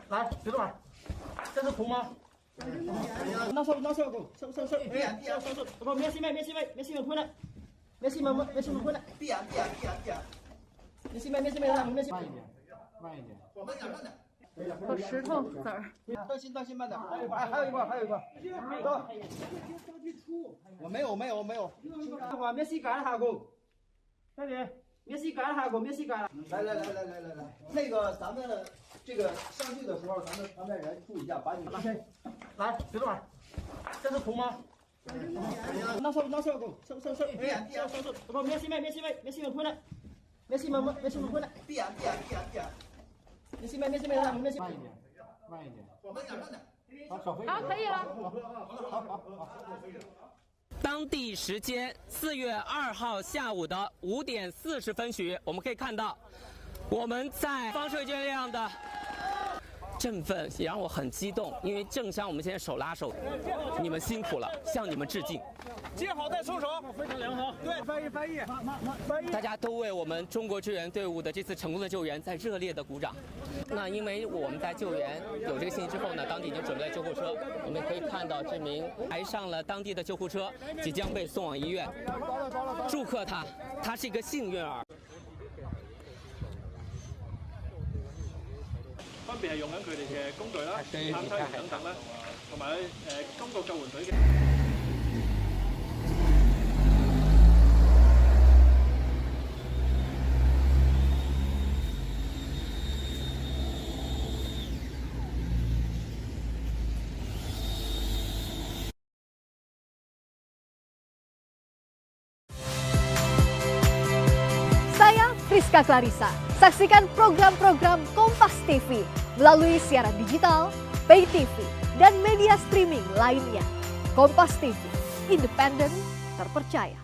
来，别动了，这是图吗？拿手够，手，不，免洗没喷了，免洗没喷了。闭眼，免洗没，免洗。慢一点。慢点。有石头子儿。当心慢点。还有一个。走。我没有。免洗干了下个，兄弟，免洗干了。来，那个咱们这个上去的时候，咱们旁边人注意一下，把你来，别动了，这是图吗？拿手够，手，不，免洗没喷了，免洗没喷了。闭眼。免洗没。慢一点。慢点。好，可以了。当地时间4月2号下午的5点40分许，我们可以看到，我们在方社这样的振奋也让我很激动，因为郑湘我们现在手拉手，你们辛苦了，向你们致敬。接好再收手，非常良好。对，翻译。大家都为我们中国支援队伍的这次成功的救援在热烈的鼓掌。那因为我们在救援有这个信息之后呢，当地已经准备了救护车，我们可以看到这名抬上了当地的救护车，即将被送往医院。祝贺他是一个幸运儿。分別係用緊佢哋嘅工具啦、探測員等等啦，同埋中國救援隊嘅。Saya Friska Clarissa. Saksikan program-program Kompas TV melalui siaran digital, pay TV, dan media streaming lainnya. Kompas TV, independen, terpercaya.